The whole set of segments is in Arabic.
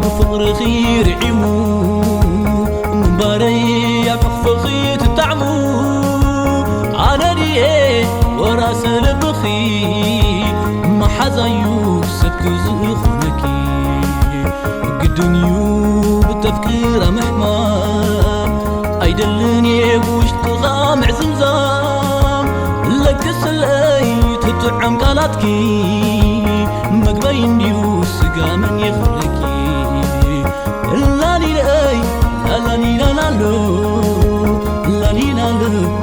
بفقر خير عمو من باري يفخفخي تتعمو أنا ليه وراس البخي ما حزا يوسف كزخنكي قدنيو بالتفكير محمد أيدلني بوش تغامع زمزام لك سلأي تطعم قالاتكي مقبين ديوس قامن يخلكي لاني لاي لاني لالو لاني لالو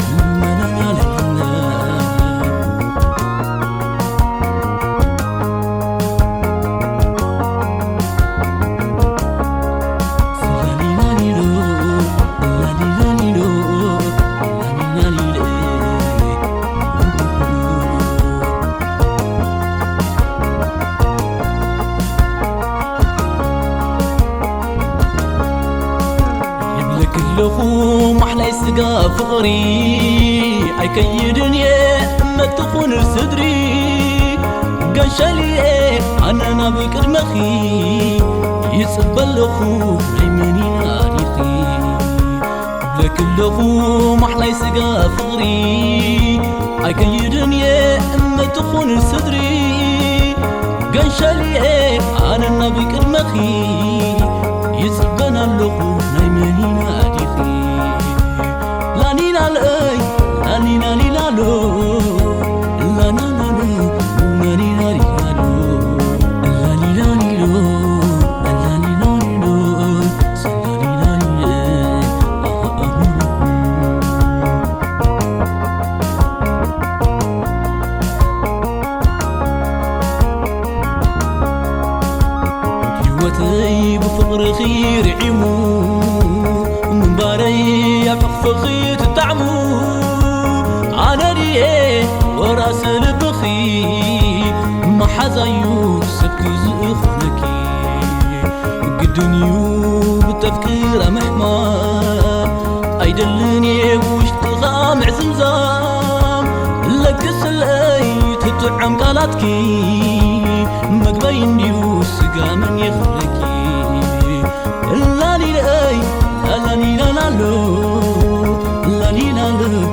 لخو محلى يسقى فقري أيكيدني ما تخون صدري قنشلي أنا نبكر مخي يسبل لخو ريمني ناريخي لك لخو محلى يسقى فقري أيكيدني ما تخون صدري قنشلي أنا نبكر مخي يسبل لخو ريمني ناريخي لاني لاي لاني لاني لالو لانا لالو لاني لاني لالو لاني لاني لو لاني لاني لو سلاني لاني كيوتي بفقر خير عمو من باري يفخفخي تتعمو أنا ليه وراس البخي ما حزا يوسف كزخنكي قدنيو بالتفكير محمد أيدلني وش تغامع زمزام لك سلأي تطعم قالاتكي مقبين ديوس قامن يخلكي لاني لاي لاني لالو لاني لالو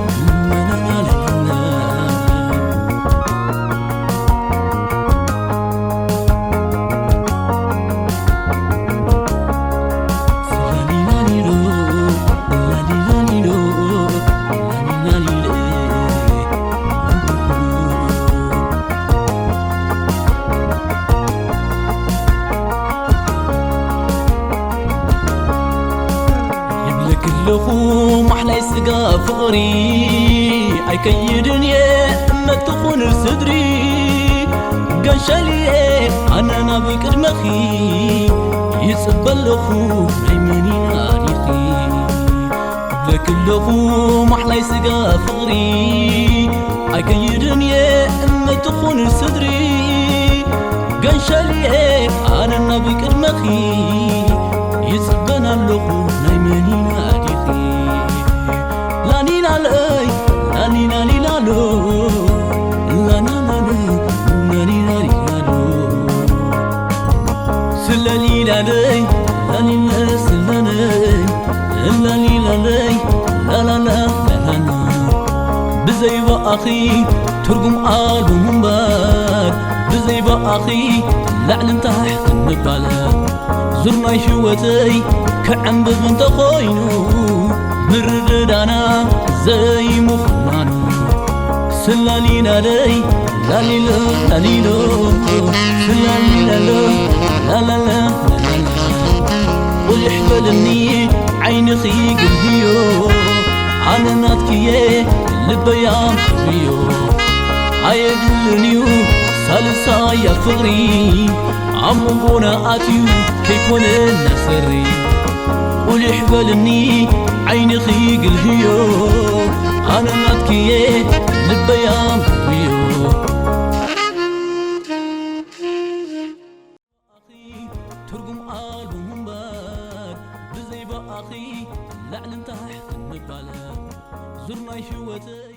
لخو محلى يسقى فقري أيكيدني ما تخون صدري قنشلي أنا نبكر مخي يسبل لخو ريمني ناريخي لك لخو محلى يسقى فقري أيكيدني ما تخون صدري قنشلي أنا نبكر مخي يسبل لخو ريمني ناريخي لاني لاي لاني لاني لالو لانا لالو لاني لاني لالو سلاني لاي لاني لا سلاني لاني لاي لا لا لا لا بزي بأخي ترقم قالو منبار بزي بأخي لعن تحت النبالة زرنا شوتي كعم بغنت خوينو مردانا زي مخنانو سلالينا لي لاليلو لاليلو سلالينا لو لا لا لا واليحبلني عين خيق الهيو أنا ناتكيه لبيام خبيو عيدلنيو سالسا يا فغري عمونا آتيو كيكون النسري واليحبلني عين خيق الهيو أنا ناتكيه لبيام خبيو ترقم قالو منبار بزي بأخي لعن تحت النبالة زرنا شوتي